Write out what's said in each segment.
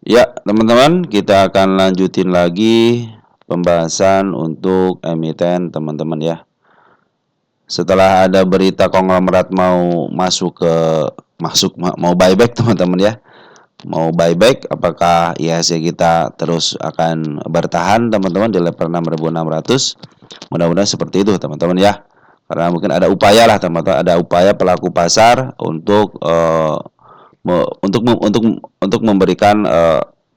Ya, teman-teman, kita akan lanjutin lagi pembahasan untuk emiten, teman-teman ya. Setelah ada berita konglomerat mau mau buyback, teman-teman ya. Mau buyback, apakah IHSG kita terus akan bertahan, teman-teman, di level 6.600? Mudah-mudahan seperti itu, teman-teman ya. Karena mungkin ada upaya lah, teman-teman, ada upaya pelaku pasar untuk untuk memberikan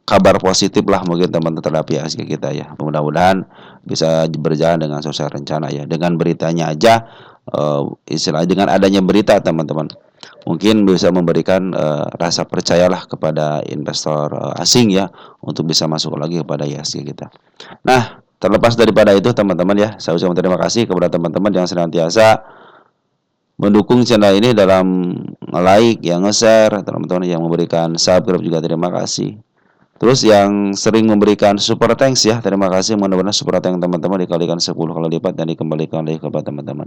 kabar positif lah mungkin teman-teman terhadap IHSG kita ya. Mudah-mudahan bisa berjalan dengan sesuai rencana ya. Dengan beritanya aja, istilahnya dengan adanya berita teman-teman, mungkin bisa memberikan rasa percayalah kepada investor asing ya, untuk bisa masuk lagi kepada IHSG kita. Nah, terlepas daripada itu teman-teman ya, saya ucapkan terima kasih kepada teman-teman yang senantiasa mendukung channel ini dalam like, yang nge-share, teman-teman yang memberikan subscribe juga terima kasih. Terus yang sering memberikan super thanks ya, terima kasih. Mudah-mudahan super thanks teman-teman dikalikan 10 kali lipat dan dikembalikan lagi kepada teman-teman.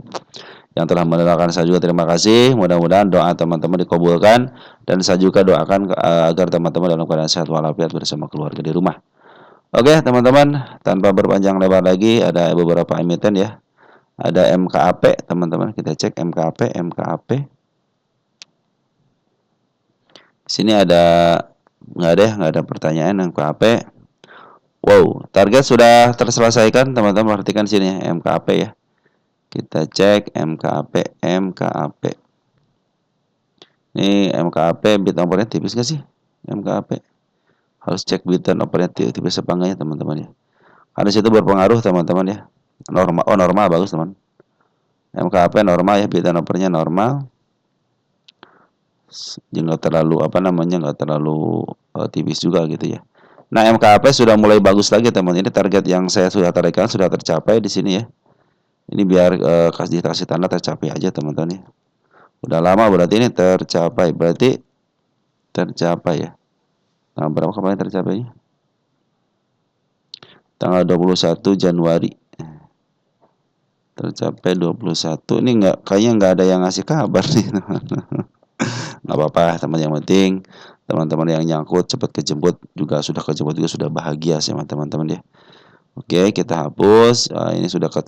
Yang telah mendoakan saya juga terima kasih. Mudah-mudahan doa teman-teman dikabulkan, dan saya juga doakan agar teman-teman dalam keadaan sehat walafiat bersama keluarga di rumah. Oke, teman-teman, tanpa berpanjang lebar lagi, ada beberapa emiten ya. Ada MKAP, teman-teman, kita cek MKAP. Sini ada nggak ada pertanyaan MKAP. Wow, target sudah terselesaikan, teman-teman. Perhatikan sini MKAP ya. Kita cek MKAP. Ini MKAP bid nomornya tipis nggak sih? MKAP harus cek bid nomornya tipis apa enggak ya, teman-teman ya. Karena situ berpengaruh, teman-teman ya. Normal, oh normal, bagus teman. MKAP normal ya, bid nomornya normal. Jadi nggak terlalu nggak terlalu tipis juga gitu ya. Nah, MKAP sudah mulai bagus lagi, teman. Ini target yang saya sudah targetkan sudah tercapai di sini ya. Ini biar kasih tanda tercapai aja, teman-teman ya. Udah lama berarti ini tercapai, ya. Tanggal berapa kemarin tercapainya? Tanggal 21 Januari. Tercapai 21. Ini kayaknya nggak ada yang ngasih kabar nih, teman. Nggak apa-apa, teman, yang penting teman-teman yang nyangkut cepat kejemput, juga sudah kejemput juga sudah bahagia sih, teman-teman ya. Oke, kita hapus. Ini sudah ke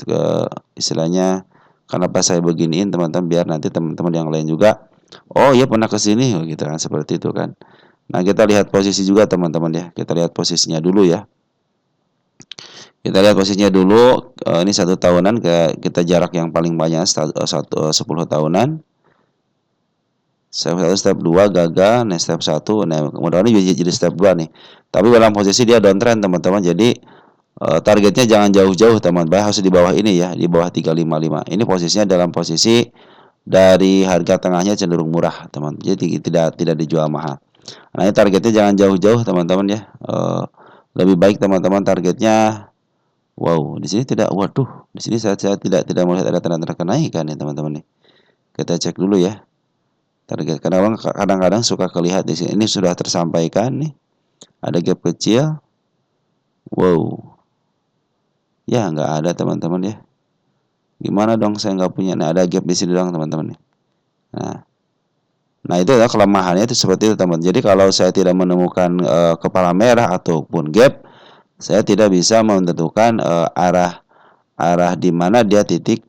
istilahnya, kenapa saya beginiin, teman-teman, biar nanti teman-teman yang lain juga, oh iya pernah ke sini, oh, gitu kan, seperti itu kan. Nah, kita lihat posisi juga, teman-teman ya. Kita lihat posisinya dulu ya. Kita lihat posisinya dulu. Ini 1 tahunan, kita jarak yang paling banyak 10 tahunan. Step 1, step 2 gagal, nah step 1, nah mudah-mudahan jadi step 2 nih. Tapi dalam posisi dia downtrend, teman-teman. Jadi targetnya jangan jauh-jauh, teman-teman. Harus di bawah ini ya, di bawah 355. Ini posisinya dalam posisi dari harga tengahnya cenderung murah, teman. Jadi tidak dijual mahal. Nah, ini targetnya jangan jauh-jauh, teman-teman ya. Lebih baik teman-teman targetnya, wow, di sini tidak, waduh, di sini saya tidak melihat ada tanda-tanda kenaikan ya, teman-teman nih. Kita cek dulu ya. Target kadang-kadang suka kelihatan di sini. Ini sudah tersampaikan nih. Ada gap kecil. Wow. Ya, nggak ada, teman-teman ya. Gimana dong saya nggak punya? Nah, ada gap di sini dong, teman-teman nih. Nah, itu adalah kelemahannya, itu seperti itu, teman. Jadi kalau saya tidak menemukan kepala merah ataupun gap, saya tidak bisa menentukan arah di mana dia titik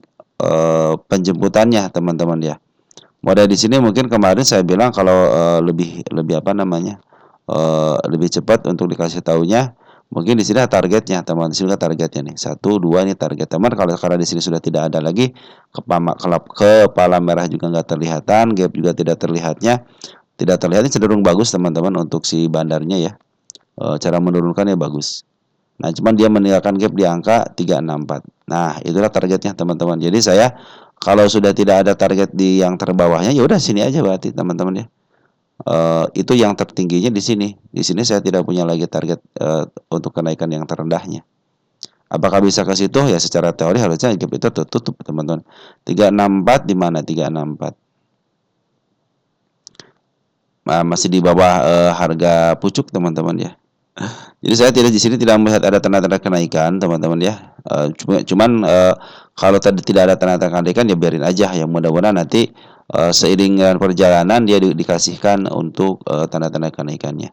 penjemputannya, teman-teman ya. Modal di sini mungkin kemarin saya bilang kalau lebih lebih cepat untuk dikasih taunya, mungkin di sini targetnya, teman. Di sini targetnya nih 1, 2, ini target, teman. Kalau karena di sini sudah tidak ada lagi kepala merah juga nggak terlihatan, gap juga tidak terlihatnya cenderung bagus, teman-teman, untuk si bandarnya ya. Cara menurunkannya bagus. Nah, cuman dia meninggalkan gap di angka 364. Nah, itulah targetnya, teman-teman. Jadi saya, kalau sudah tidak ada target di yang terbawahnya, ya udah sini aja berarti, teman-teman ya. Itu yang tertingginya di sini. Di sini saya tidak punya lagi target untuk kenaikan yang terendahnya. Apakah bisa ke situ? Ya, secara teori harusnya gap itu tertutup, teman-teman. 364 di mana? 364. Nah, masih di bawah harga pucuk, teman-teman ya. Jadi saya di sini tidak melihat ada tanda-tanda kenaikan, teman-teman ya. Cuman kalau tidak ada tanda-tanda kenaikan, ya biarin aja. Yang mudah-mudahan nanti seiring dengan perjalanan dia dikasihkan untuk tanda-tanda kenaikannya.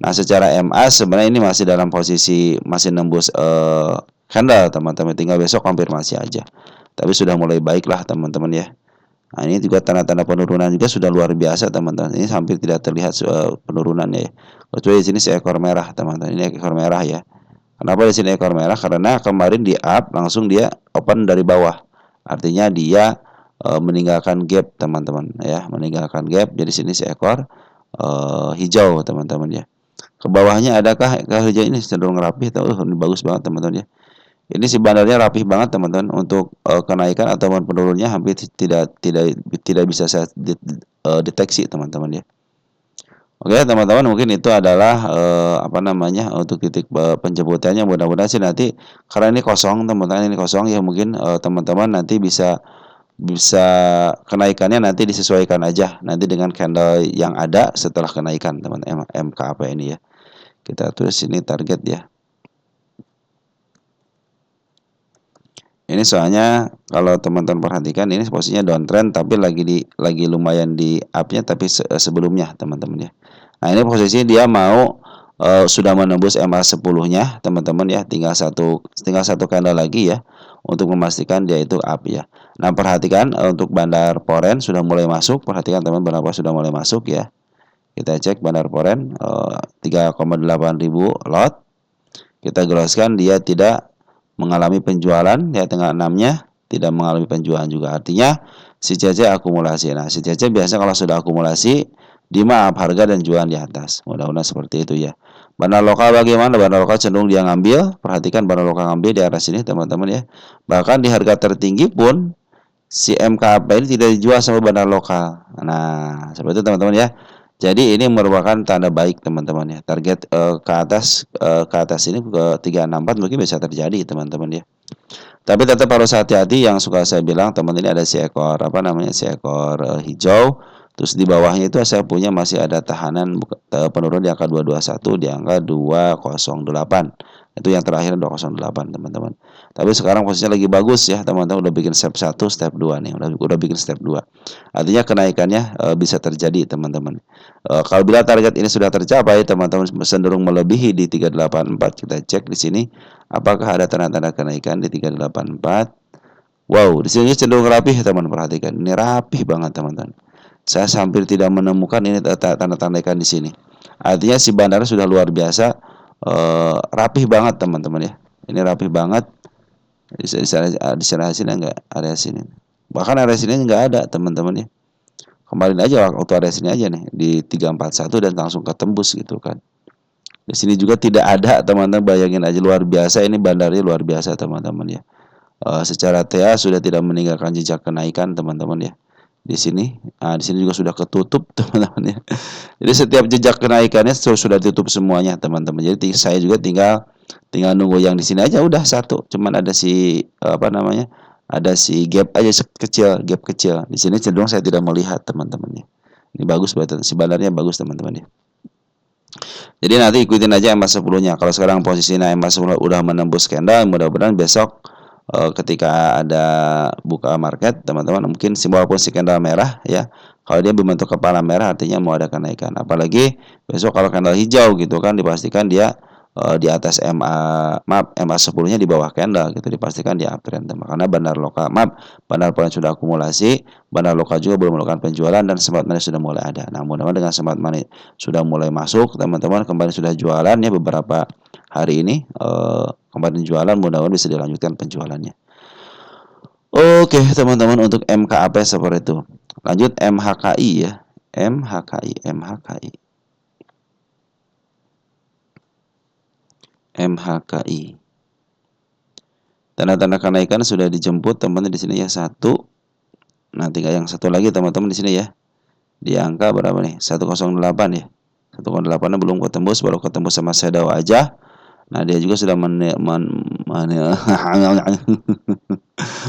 Nah, secara MA sebenarnya ini masih dalam posisi masih nembus candle teman-teman, tinggal besok konfirmasi aja. Tapi sudah mulai baik lah teman-teman ya. Nah, ini juga tanda-tanda penurunan juga sudah luar biasa teman-teman. Ini hampir tidak terlihat penurunan ya. Kecuali di sini seekor merah teman-teman. Ini ekor merah ya. Kenapa di sini ekor merah? Karena kemarin di up langsung dia open dari bawah. Artinya dia meninggalkan gap teman-teman ya, meninggalkan gap. Jadi sini seekor hijau teman-teman ya. Ke bawahnya adakah hijau ini cenderung rapi atau ini bagus banget teman-teman ya. Ini si bandarnya rapih banget teman-teman, untuk kenaikan ataupun penurunnya hampir tidak bisa saya deteksi teman-teman ya. Oke teman-teman, mungkin itu adalah apa namanya untuk titik penjemputannya. Mudah-mudahan sih nanti, karena ini kosong teman-teman, ini kosong ya, mungkin teman-teman nanti bisa bisa kenaikannya nanti disesuaikan aja nanti dengan candle yang ada setelah kenaikan teman-teman MKAP ini ya. Kita tulis ini target ya. Ini soalnya kalau teman-teman perhatikan ini posisinya downtrend tapi lagi lumayan di up-nya tapi sebelumnya teman-teman ya. Nah, ini posisi dia mau sudah menembus MA 10-nya teman-teman ya. Tinggal satu candle lagi ya untuk memastikan dia itu up ya. Nah, perhatikan untuk bandar foreign sudah mulai masuk. Perhatikan teman, berapa sudah mulai masuk ya. Kita cek bandar foreign 3,8 ribu lot. Kita jelaskan dia tidak mengalami penjualan ya, tengah 6-nya tidak mengalami penjualan juga. Artinya si CC akumulasi. Nah, si CC biasanya kalau sudah akumulasi di maaf harga dan jualan di atas. Mudah-mudahan seperti itu ya. Bandar lokal bagaimana? Bandar lokal cenderung dia ngambil. Perhatikan bandar lokal ngambil di arah sini teman-teman ya. Bahkan di harga tertinggi pun si MKP ini tidak dijual sama bandar lokal. Nah, seperti itu teman-teman ya. Jadi ini merupakan tanda baik teman-teman ya. Target ke atas ini ke 364 mungkin bisa terjadi teman-teman ya. Tapi tetap harus hati-hati, yang suka saya bilang teman ini ada seekor apa namanya, seekor hijau. Terus di bawahnya itu saya punya masih ada tahanan penurun di angka 221, di angka 208. Itu yang terakhir 208 teman-teman. Tapi sekarang posisinya lagi bagus ya teman-teman, udah bikin step 1, step 2 nih, udah bikin step 2. Artinya kenaikannya bisa terjadi teman-teman. Kalau bila target ini sudah tercapai, teman-teman cenderung melebihi di 384. Kita cek di sini apakah ada tanda-tanda kenaikan di 384. Wow, di sini cenderung rapih teman, perhatikan. Ini rapih banget teman-teman. Saya hampir tidak menemukan ini tanda-tanda ikan di sini. Artinya si bandara sudah luar biasa rapih banget teman-teman ya. Ini rapih banget. Di sana sini enggak, area sini. Bahkan area sini enggak ada teman-teman ya. Kemarin aja waktu area sini aja nih di 341 dan langsung ketembus gitu kan. Di sini juga tidak ada teman-teman, bayangin aja, luar biasa ini bandarnya, luar biasa teman-teman ya. Secara TA sudah tidak meninggalkan jejak kenaikan teman-teman ya. Di sini juga sudah ketutup teman-teman ya. Jadi setiap jejak kenaikannya sudah ditutup semuanya teman-teman. Jadi saya juga tinggal nunggu yang di sini aja udah satu. Cuman ada si apa namanya? Ada si gap aja kecil, gap kecil. Di sini cenderung saya tidak melihat teman-teman ya. Ini bagus banget, si bandarnya bagus teman-teman ya. Jadi nanti ikutin aja MA 10-nya. Kalau sekarang posisinya MA 10 udah menembus candle, mudah-mudahan besok ketika ada buka market teman-teman, mungkin walaupun si candle merah ya, kalau dia berbentuk kepala merah artinya mau ada kenaikan. Apalagi besok kalau candle hijau gitu kan, dipastikan dia di atas MA 10-nya di bawah candle gitu, dipastikan dia uptrend teman. Karena bandar lokal bandar foreign sudah akumulasi, bandar lokal juga belum melakukan penjualan dan smart money sudah mulai ada. Nah, mudah-mudahan dengan smart money sudah mulai masuk teman-teman, kembali sudah jualan ya beberapa hari ini kembali jualan, mudah-mudahan bisa dilanjutkan penjualannya. Oke teman-teman, untuk MKAP seperti itu. Lanjut MHKI ya. MHKI. Tanda-tanda kenaikan sudah dijemput teman-teman di sini ya, satu. Nah, tinggal yang satu lagi teman-teman di sini ya. Di angka berapa nih? 108 ya. 108-nya belum ketembus, baru ketembus sama shadow aja. Nah, dia juga sudah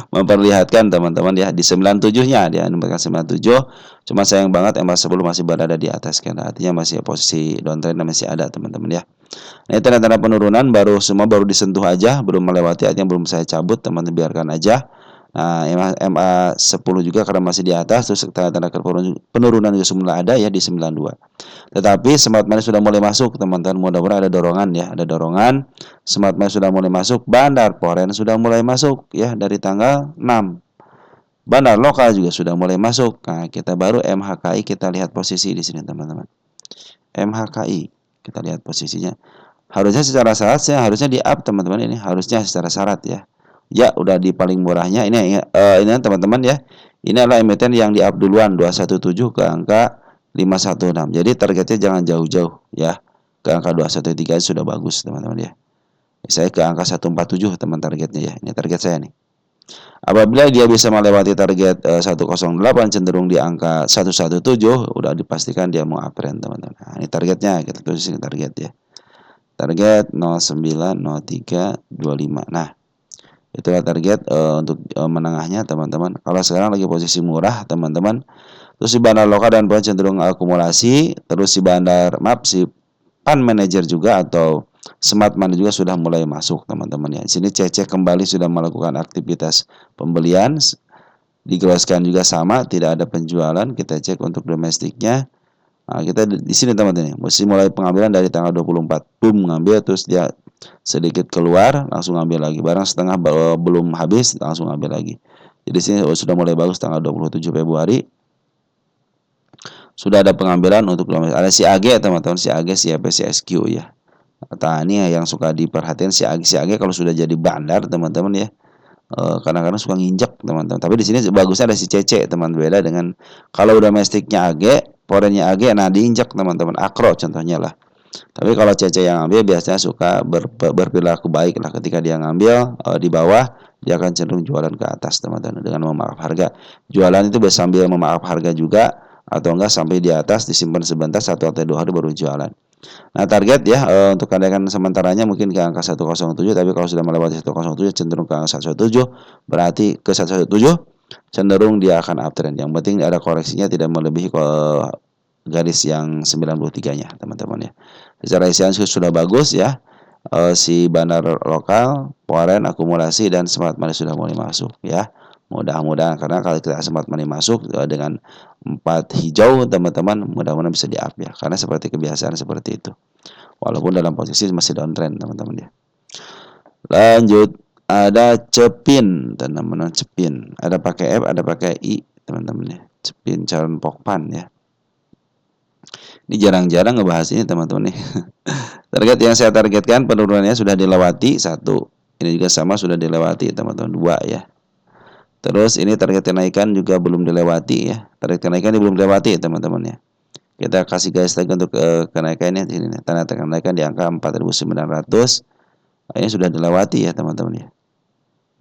memperlihatkan teman-teman ya di 97-nya, dia menunjukkan 97. Cuma sayang banget MA 10 masih berada di atas kan. Artinya masih posisi downtrend masih ada teman-teman ya. Nah, tanda-tanda penurunan semua baru disentuh aja, belum melewati, artinya belum saya cabut teman-teman, biarkan aja. Nah, MA10 juga karena masih di atas, terus tanda-tanda penurunan juga semula ada ya di 92. Tetapi smart money sudah mulai masuk, teman-teman. Mudah-mudahan ada dorongan ya, ada dorongan. Smart money sudah mulai masuk, bandar foreign sudah mulai masuk ya dari tanggal 6. Bandar lokal juga sudah mulai masuk. Nah, kita baru MHKI kita lihat posisi di sini, teman-teman. MHKI kita lihat posisinya. Harusnya secara syarat harusnya di up, teman-teman, ini harusnya secara syarat ya. Ya, udah di paling murahnya ini teman-teman ya. Ini adalah emiten yang di up duluan 217 ke angka 516. Jadi targetnya jangan jauh-jauh ya. Ke angka 213 sudah bagus, teman-teman ya. Saya ke angka 147 teman targetnya ya. Ini target saya nih. Apabila dia bisa melewati target 108 cenderung di angka 117, udah dipastikan dia mau uptrend, teman-teman. Nah, ini targetnya, kita tulis ini target ya. Target 090325. Nah, itulah target untuk menengahnya, teman-teman. Kalau sekarang lagi posisi murah, teman-teman. Terus si bandar lokal dan poin cenderung akumulasi, terus si fund manager juga atau smart money juga sudah mulai masuk, teman-teman ya. Di sini cek kembali sudah melakukan aktivitas pembelian, digelaskan juga sama, tidak ada penjualan. Kita cek untuk domestiknya. Nah, kita di sini, teman-teman, mesti mulai pengambilan dari tanggal 24. Boom, ngambil terus dia sedikit keluar, langsung ambil lagi. Barang setengah belum habis, langsung ambil lagi. Jadi sini sudah mulai bagus tanggal 27 Februari. Sudah ada pengambilan untuk ada si AG, teman-teman, si AG, si FSSQ ya. Nah, ini yang suka diperhatikan si AG kalau sudah jadi bandar, teman-teman ya. Kadang-kadang suka nginjek, teman-teman. Tapi di sini bagusnya ada si CC, teman, beda dengan kalau domestiknya AG, foreignnya AG, nah diinjek, teman-teman. Akro contohnya lah. Tapi kalau CC yang ambil biasanya suka berperilaku baik lah ketika dia ngambil di bawah, dia akan cenderung jualan ke atas, teman-teman, dengan memaaf harga. Jualan itu bisa sambil memaaf harga juga, atau enggak sampai di atas disimpan sebentar 1 atau 2 hari baru jualan. Nah, target ya untuk kenaikan sementaranya mungkin ke angka 107, tapi kalau sudah melewati 107 cenderung ke angka 117, berarti ke 117 cenderung dia akan uptrend. Yang penting ada koreksinya tidak melebihi garis yang 93-nya, teman-teman ya. Secara isian sudah bagus ya. Si bandar lokal, foreign, akumulasi dan smart money sudah mulai masuk ya. Mudah-mudahan karena kalau kita smart money masuk dengan 4 hijau, teman-teman, mudah-mudahan bisa di-up ya. Karena seperti kebiasaan seperti itu. Walaupun dalam posisi masih downtrend, teman-teman ya. Lanjut, ada Cepin, teman-teman, Cepin. Ada pakai F, ada pakai I, teman-teman ya. Cepin calon pokpan ya. Ini jarang-jarang ngebahas ini, teman-teman nih. Target yang saya targetkan penurunannya sudah dilewati 1. Ini juga sama sudah dilewati, teman-teman, 2 ya. Terus ini target kenaikan juga belum dilewati ya. Target kenaikan ini belum dilewati, teman-teman ya. Kita kasih garis lagi untuk kenaikannya di sini. Tanda kenaikan di angka 4.900. Ini sudah dilewati ya, teman-teman ya.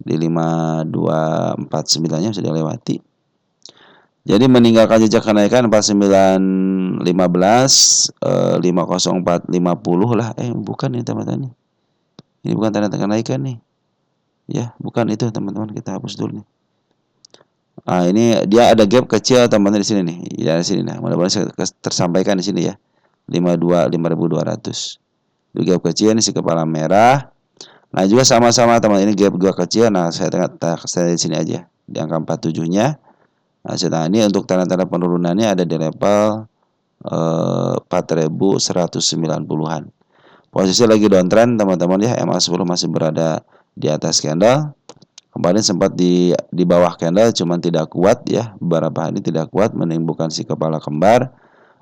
Di 5249-nya sudah dilewati. Jadi meninggalkan jejak kenaikan 4915, 50450 lah. Bukan nih, teman-teman. Ini bukan tanda kenaikan nih. Ya, bukan itu, teman-teman. Kita hapus dulu nih. Nah, ini dia ada gap kecil, teman-teman, di sini nih. Ya, di sini nah. Mudah-mudahan tersampaikan di sini ya. 52.200. Itu gap kecil, ini si kepala merah. Nah, juga sama-sama, teman, ini gap gua kecil. Nah, saya di sini aja. Di angka 47-nya. Nah, ini untuk tanda-tanda penurunannya ada di level 4.190-an. Posisi lagi downtrend, teman-teman ya. MA10 masih berada di atas candle. Kemarin sempat di bawah candle, cuman tidak kuat ya. Beberapa hari tidak kuat menimbulkan si kepala kembar.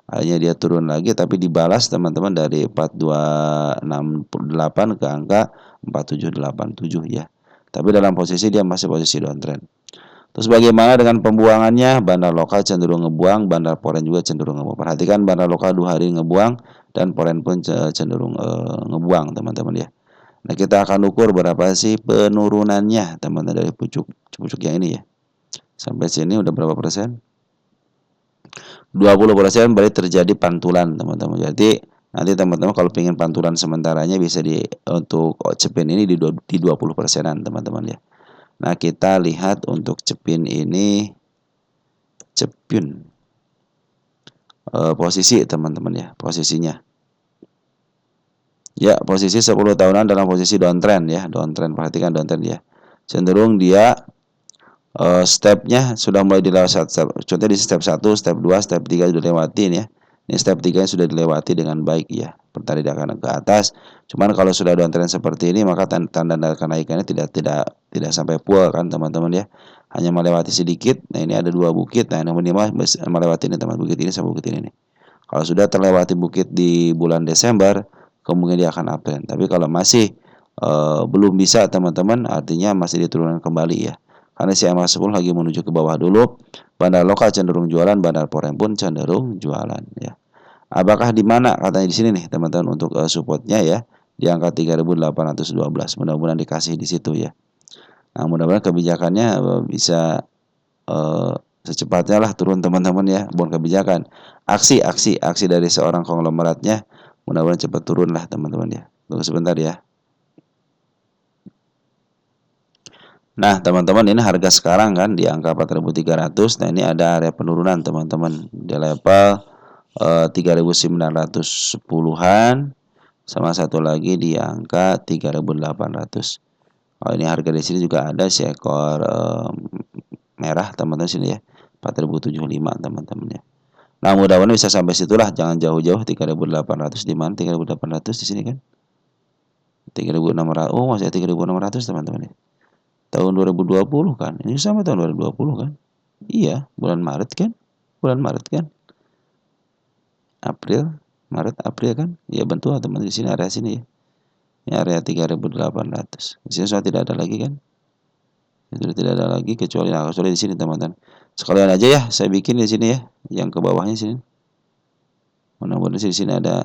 Akhirnya dia turun lagi, tapi dibalas, teman-teman, dari 4268 ke angka 4787 ya. Tapi dalam posisi dia masih posisi downtrend. Terus bagaimana dengan pembuangannya? Bandar lokal cenderung ngebuang, bandar foreign juga cenderung ngebuang. Perhatikan bandar lokal 2 hari ngebuang dan foreign pun cenderung ngebuang, teman-teman ya. Nah, kita akan ukur berapa sih penurunannya, teman-teman, dari pucuk yang ini ya. Sampai sini udah berapa persen? 20% berarti terjadi pantulan, teman-teman. Jadi nanti, teman-teman, kalau pengen pantulan sementaranya bisa untuk Cepin ini di 20%-an, teman-teman ya. Nah, kita lihat untuk Cepin ini, Cepin posisi, teman-teman ya, posisinya. Ya, posisi 10 tahunan dalam posisi downtrend ya, downtrend. Perhatikan downtrend ya. Cenderung dia stepnya sudah mulai dilewati. Contohnya di step 1, step 2, step 3 sudah lewatin ya. Ini step 3 sudah dilewati dengan baik ya. Pertarikan ke atas. Cuman kalau sudah downtrend seperti ini maka tanda kenaikannya tidak sampai full kan teman-teman ya. Hanya melewati sedikit. Nah, ini ada 2 bukit. Nah, yang minimal melewati ini teman, bukit ini sama bukit ini nih. Kalau sudah terlewati bukit di bulan Desember, kemungkinan dia akan uptrend. Tapi kalau masih belum bisa teman-teman, artinya masih diturunkan kembali ya. Karena si MA10 lagi menuju ke bawah dulu. Bandar lokal cenderung jualan, bandar foreign pun cenderung jualan ya. Apakah di mana katanya di sini nih teman-teman untuk supportnya ya di angka 3.812. Mudah-mudahan dikasih di situ ya. Nah, mudah-mudahan kebijakannya bisa secepatnya lah turun teman-teman ya. Bukan kebijakan, aksi dari seorang konglomeratnya mudah-mudahan cepat turun lah teman-teman ya. Tunggu sebentar ya. Nah, teman-teman, ini harga sekarang kan di angka 4.300. Nah, ini ada area penurunan, teman-teman. Di level 3.910-an sama satu lagi di angka 3.800. Oh, ini harga di sini juga ada seekor merah, teman-teman sini ya. 4.075, teman-teman ya. Nah, mudah-mudahan bisa sampai situlah, jangan jauh-jauh. 3.800 di mana? 3.800 di sini kan. 3.600. Oh, masih 3.600, teman-teman ya. Tahun 2020 kan. Ini sama tahun 2020 kan. Iya, bulan Maret kan. Bulan Maret kan. April kan. Ya, bentuk teman di sini area sini ya. Ini area 3.800. Di sini sudah tidak ada lagi kan. Sudah tidak ada lagi kecuali di sini teman-teman. Sekalian aja ya saya bikin di sini ya, yang ke bawahnya sini. Mudah-mudahan di sini ada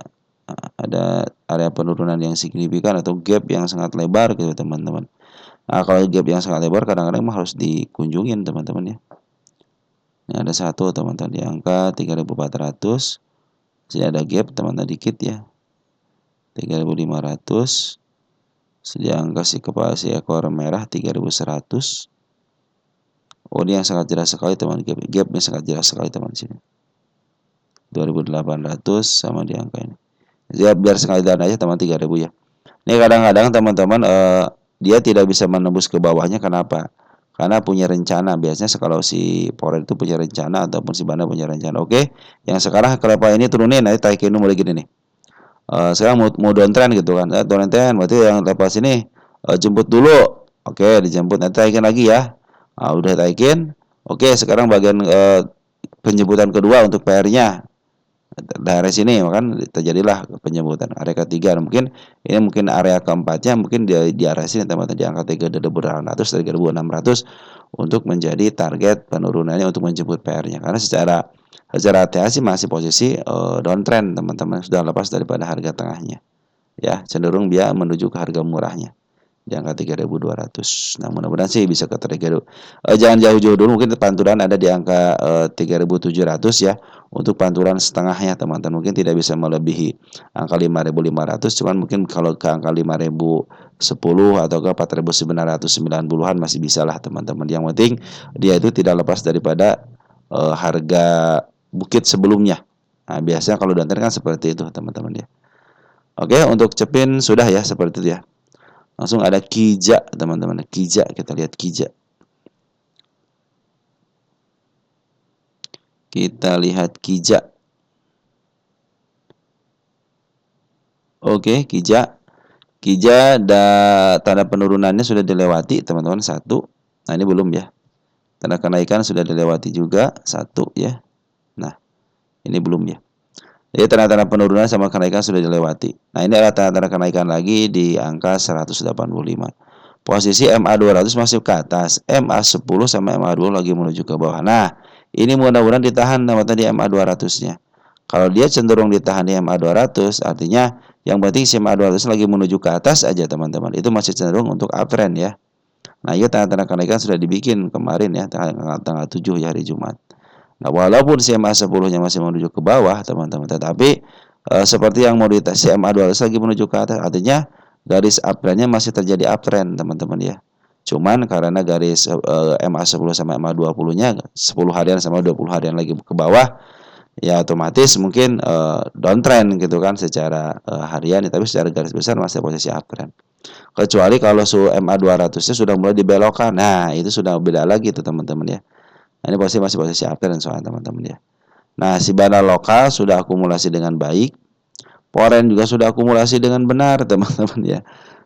area penurunan yang signifikan atau gap yang sangat lebar gitu teman-teman. Nah, kalau gap yang sangat lebar kadang-kadang harus dikunjungin teman-teman ya. Ini ada satu teman-teman di angka 3.400. Sini ada gap teman-teman dikit ya. 3.500. Di angka si ekor merah 3.100. Oh, ini yang sangat jelas sekali teman, gapnya sangat jelas sekali teman di sini. 2.800 sama di angka ini. Ya, biar sekali dan aja teman 3.000 ya. Ini kadang-kadang teman-teman dia tidak bisa menembus ke bawahnya. Kenapa? Karena punya rencana. Biasanya kalau si foreign itu punya rencana ataupun si bandar punya rencana. Oke, yang sekarang kenapa ini turunin, nanti taikin mulai gini nih. Sekarang mau downtrend gitu kan. Downtrend berarti yang lepas ini jemput dulu. Oke, dijemput, nanti taikin lagi ya. Udah taikin. Oke, sekarang bagian penjemputan kedua untuk PR-nya. Dari sini kan terjadilah penyebutan area ketiga. Mungkin area keempatnya mungkin di area sini teman-teman, di angka 3.600 untuk menjadi target penurunannya untuk menjemput PR-nya. Karena secara TH masih posisi downtrend teman-teman, sudah lepas daripada harga tengahnya. Ya, cenderung dia menuju ke harga murahnya di angka 3.200. Nah, mudah-mudahan sih bisa ke trigger. Jangan jauh-jauh dulu, mungkin pantulan ada di angka 3.700 ya. Untuk pantulan setengahnya teman-teman mungkin tidak bisa melebihi angka 5.500, cuman mungkin kalau ke angka 5.010 atau ke 4.990-an masih bisa lah teman-teman. Yang penting dia itu tidak lepas daripada harga bukit sebelumnya. Nah, biasanya kalau downtrend kan seperti itu teman-teman ya. Oke, untuk cepin sudah ya seperti itu ya. Langsung ada Kija teman-teman. Kija, kita lihat Kija. Kita lihat Kija. Oke, Kija. Kija tanda penurunannya sudah dilewati teman-teman, 1. Nah, ini belum ya. Tanda kenaikan sudah dilewati juga, 1 ya. Nah, ini belum ya. Jadi tanda-tanda penurunan sama kenaikan sudah dilewati. Nah, ini adalah tanda-tanda kenaikan lagi di angka 185. Posisi MA200 masih ke atas, MA10 sama MA20 lagi menuju ke bawah. Nah, ini mudah-mudahan ditahan sama tadi MA200-nya. Kalau dia cenderung ditahan di MA200, artinya yang penting si MA200 lagi menuju ke atas aja teman-teman. Itu masih cenderung untuk uptrend ya. Nah, itu tanda-tanda kenaikan sudah dibikin kemarin ya, tanggal 7 ya, hari Jumat. Nah, walaupun si MA10-nya masih menuju ke bawah teman-teman, tetapi seperti yang mau dites, si MA200 lagi menuju ke atas, artinya garis uptrendnya masih terjadi uptrend teman-teman ya. Cuman karena garis MA10 sama MA20-nya 10 harian sama 20 harian lagi ke bawah, ya otomatis mungkin downtrend gitu kan secara harian, tapi secara garis besar masih posisi uptrend. Kecuali kalau suhu MA 200-nya sudah mulai dibelokkan. Nah, itu sudah beda lagi tuh teman-teman ya. Nah, ini masih posisi uptrend soalnya teman-teman ya. Nah, si banda lokal sudah akumulasi dengan baik. Poren juga sudah akumulasi dengan benar teman-teman ya.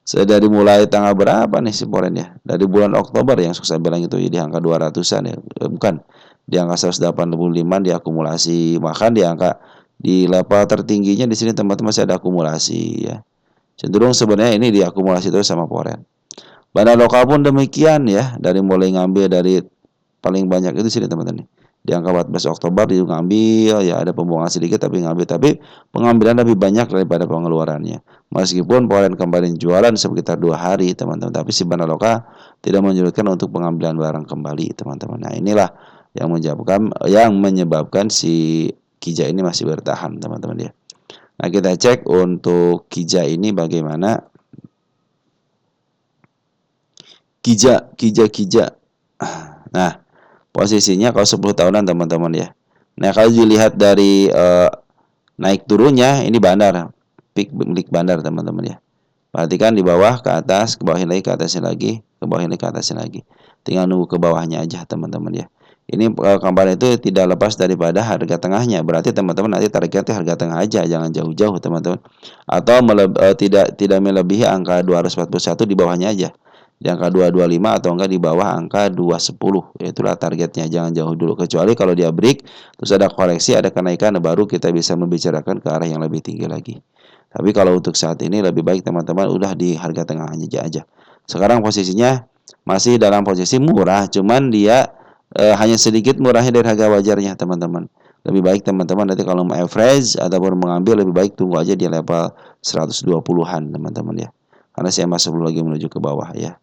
Saya dari mulai tanggal berapa nih si Poren ya? Dari bulan Oktober yang saya bilang itu ya, di angka 200-an ya. Bukan. Di angka 185 diakumulasi. Bahkan di level tertingginya di sini teman-teman masih ada akumulasi ya. Cenderung sebenarnya ini diakumulasi terus sama Poren. Banda lokal pun demikian ya. Dari mulai ngambil dari paling banyak itu sini teman-teman. Di angka 14 Oktober dia ngambil, ya ada pembuangan sedikit tapi ngambil, tapi pengambilan lebih banyak daripada pengeluarannya. Meskipun Polen kembali jualan sekitar 2 hari teman-teman, tapi si banda lokal tidak menyurutkan untuk pengambilan barang kembali teman-teman. Nah inilah yang menyebabkan si Kija ini masih bertahan teman-teman ya. Nah kita cek untuk Kija ini bagaimana. Kija. Nah, posisinya kalau 10 tahunan teman-teman ya. Nah, kalau dilihat dari naik turunnya ini bandar, peak milik bandar teman-teman ya. Perhatikan di bawah ke atas, ke bawah lagi, ke atasnya lagi, ke bawah lagi, ke atasnya lagi. Tinggal nunggu ke bawahnya aja teman-teman ya. Ini gambar itu tidak lepas daripada harga tengahnya. Berarti teman-teman nanti targetnya harga tengah aja, jangan jauh-jauh teman-teman. Atau tidak melebihi angka 241 di bawahnya aja. Di angka 225 atau enggak di bawah angka 210. Itulah targetnya, jangan jauh dulu. Kecuali kalau dia break, terus ada koreksi, ada kenaikan, baru kita bisa membicarakan ke arah yang lebih tinggi lagi. Tapi kalau untuk saat ini lebih baik teman-teman udah di harga tengah aja. Sekarang posisinya masih dalam posisi murah, cuman dia hanya sedikit murahnya dari harga wajarnya teman-teman. Lebih baik teman-teman nanti kalau mau average ataupun mengambil, lebih baik tunggu aja di level 120-an teman-teman ya. Karena saya masih belum lagi menuju ke bawah ya.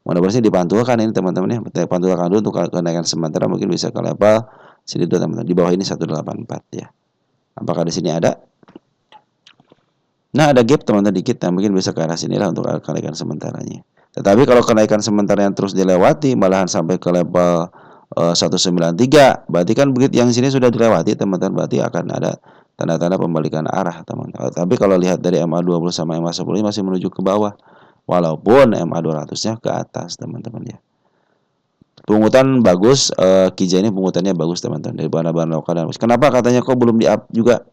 Mudah-mudahan dipantulkan ini teman-teman ya. Pantulkan dulu untuk kenaikan sementara, mungkin bisa ke level sini dulu teman-teman. Di bawah ini 184 ya. Apakah di sini ada? Nah, ada gap teman-teman dikit, nah mungkin bisa ke arah sinilah untuk kenaikan sementaranya. Tetapi kalau kenaikan sementara yang terus dilewati, malahan sampai ke level 193, berarti kan begitu yang sini sudah dilewati teman-teman, berarti akan ada tanda-tanda pembalikan arah teman-teman. Tapi kalau lihat dari MA20 sama MA10 masih menuju ke bawah, walaupun MA200-nya ke atas teman-teman ya. Pungutan bagus, Kija ini pungutannya bagus teman-teman dari bahan-bahan lokal dan kenapa katanya kok belum di up juga?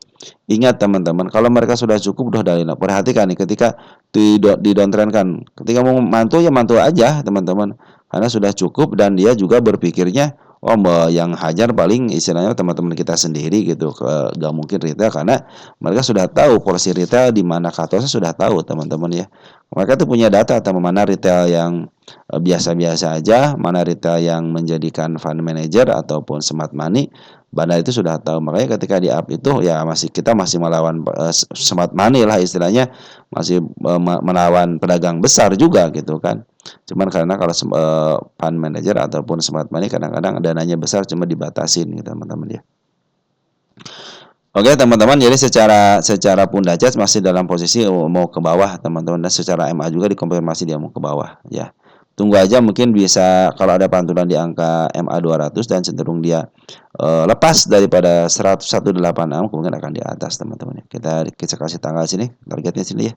Ingat teman-teman, kalau mereka sudah cukup udah dari perhatikan nih ketika di downtrend kan, ketika mau mantul ya mantul aja teman-teman, karena sudah cukup dan dia juga berpikirnya oh yang hajar paling istilahnya teman-teman kita sendiri gitu, gak mungkin retail karena mereka sudah tahu porsi retail di mana katosnya sudah tahu teman-teman ya. Mereka tuh punya data teman mana retail yang biasa-biasa aja, mana retail yang menjadikan fund manager ataupun smart money, Banda itu sudah tahu. Makanya ketika di up itu ya kita masih melawan smart money lah istilahnya, masih melawan pedagang besar juga gitu kan. Cuman karena kalau fund manager ataupun smart money kadang-kadang dananya besar cuma dibatasin gitu teman-teman ya. Oke teman-teman, jadi secara Punda Charts masih dalam posisi mau ke bawah teman-teman, dan secara MA juga dikonfirmasi dia mau ke bawah ya. Tunggu aja mungkin bisa kalau ada pantulan di angka MA 200 dan cenderung dia lepas daripada 10186 mungkin akan di atas teman-teman. Kita kasih tanggal sini, targetnya sini ya.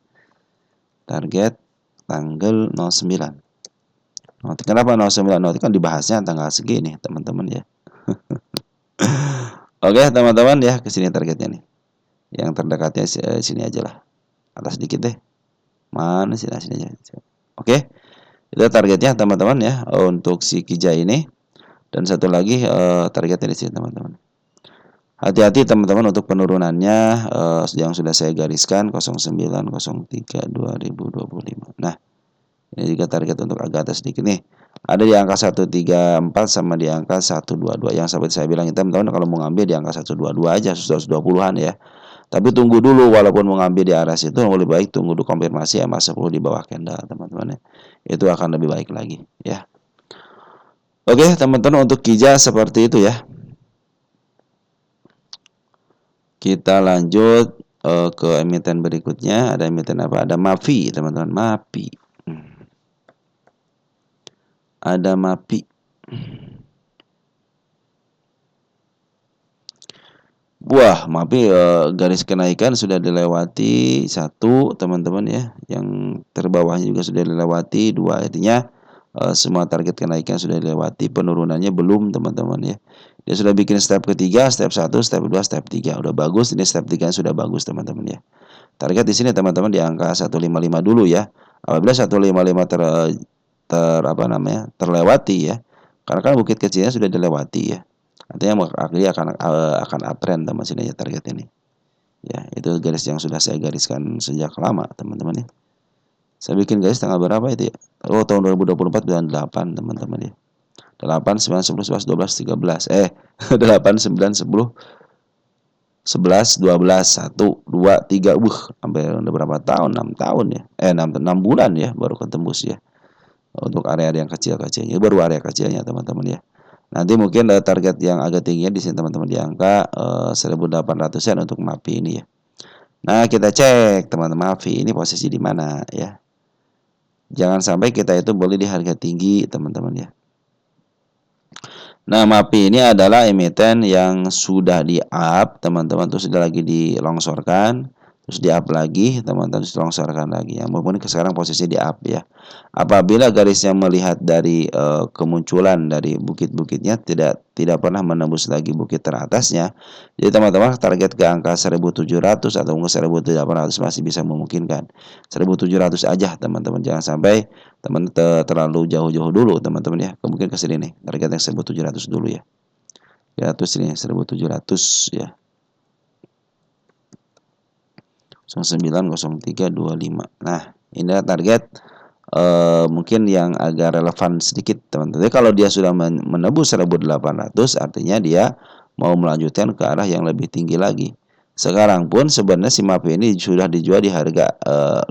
Target tanggal 09. Kenapa 09? Nanti kan dibahasnya tanggal segini teman-teman ya. Oke teman-teman ya, ke sini targetnya nih. Yang terdekatnya sini aja lah. Atas sedikit deh. Mana sini aja. Oke. Itu targetnya teman-teman ya untuk si Kija ini. Dan satu lagi targetnya di sini teman-teman. Hati-hati teman-teman untuk penurunannya yang sudah saya gariskan 0903 2025. Nah, ini juga target untuk agak atas sedikit nih. Ada di angka 134 sama di angka 122. Yang seperti saya bilang teman-teman kalau mau ngambil di angka 122 aja, 120-an ya. Tapi tunggu dulu, walaupun mau ngambil di arah situ lebih baik tunggu dulu konfirmasi MA10 di bawah candle teman-teman ya. Itu akan lebih baik lagi ya. Oke teman-teman, untuk Kija seperti itu ya. Kita lanjut ke emiten berikutnya. Ada emiten apa? Ada MAFI teman-teman. MAFI. Ada MAFI. Wah, MAPI garis kenaikan sudah dilewati satu, teman-teman ya. Yang terbawahnya juga sudah dilewati dua. Artinya semua target kenaikan sudah dilewati, penurunannya belum, teman-teman ya. Dia sudah bikin step ketiga, step 1, step 2, step 3. Udah bagus, ini step 3 sudah bagus, teman-teman ya. Target di sini teman-teman di angka 155 dulu ya. Apabila 155 terlewati ya. Karena kan bukit kecilnya sudah dilewati ya. Artinya dia akan uptrend teman sini ya target ini. Ya, itu garis yang sudah saya gariskan sejak lama, teman-teman ya. Saya bikin garis tanggal berapa itu ya? Oh, tahun 2024 bulan 8, teman-teman ya. 8, 9, 10, 11, 12, 13. 8, 9, 10, 11, 12, 1, 2, 3. Sampai udah berapa tahun? 6 tahun ya. 6 bulan ya baru ketembus ya. Untuk area-area yang kecil-kecilnya. Baru area kecilnya, teman-teman ya. Nanti mungkin target yang agak tingginya di sini teman-teman di angka 1800-an untuk MAPI ini ya. Nah, kita cek teman-teman MAPI ini posisi di mana ya. Jangan sampai kita itu beli di harga tinggi, teman-teman ya. Nah, MAPI ini adalah emiten yang sudah di-up, teman-teman, terus sudah lagi dilongsorkan, terus di-up lagi, teman-teman, terus dilongsorkan lagi. Ya, maupun sekarang posisi di-up ya. Apabila garisnya melihat dari kemunculan dari bukit-bukitnya tidak pernah menembus lagi bukit teratasnya, jadi teman-teman target ke angka 1700 atau mungkin 1800 masih bisa memungkinkan. 1700 aja, teman-teman, jangan sampai teman terlalu jauh-jauh dulu, teman-teman ya. Mungkin ke sini nih, target yang 1700 dulu ya. Ya, terus ini 1700 ya. 090325. Nah, ini adalah target mungkin yang agak relevan sedikit, teman-teman. Jadi kalau dia sudah menembus 1800, artinya dia mau melanjutkan ke arah yang lebih tinggi lagi. Sekarang pun sebenarnya si MAPI ini sudah dijual di harga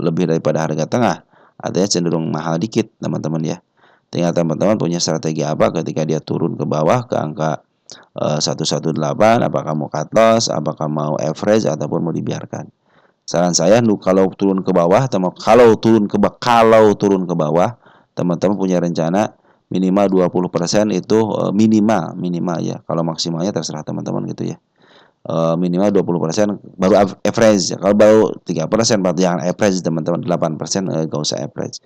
lebih daripada harga tengah. Artinya cenderung mahal dikit, teman-teman ya. Tinggal teman-teman punya strategi apa ketika dia turun ke bawah ke angka 118, apakah mau cut loss, apakah mau average ataupun mau dibiarkan. Saran saya kalau turun ke bawah, kalau turun ke bawah, teman-teman punya rencana minimal 20% itu minimal ya. Kalau maksimalnya terserah teman-teman gitu ya. Minimal 20% baru average. Kalau baru 3%, jangan average, teman-teman. 8% gak usah average.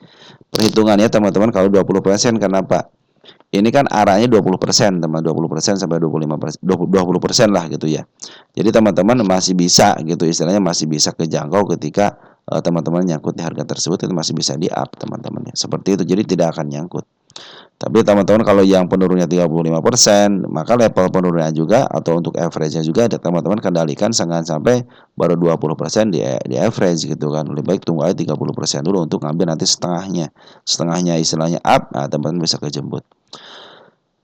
Perhitungannya teman-teman, kalau 20%, kenapa? Ini kan arahnya 20%, teman, 20% sampai 25%, 20% lah gitu ya. Jadi teman-teman masih bisa gitu, istilahnya masih bisa kejangkau ketika teman-teman nyangkut di harga tersebut, itu masih bisa di up, teman-teman ya. Seperti itu, jadi tidak akan nyangkut. Tapi teman-teman kalau yang penurunnya 35%, maka level penurunnya juga atau untuk average-nya juga teman-teman kendalikan, jangan sampai baru 20% di average gitu kan. Lebih baik tunggu aja 30% dulu untuk ngambil nanti setengahnya. Setengahnya istilahnya up, nah teman-teman bisa kejemput.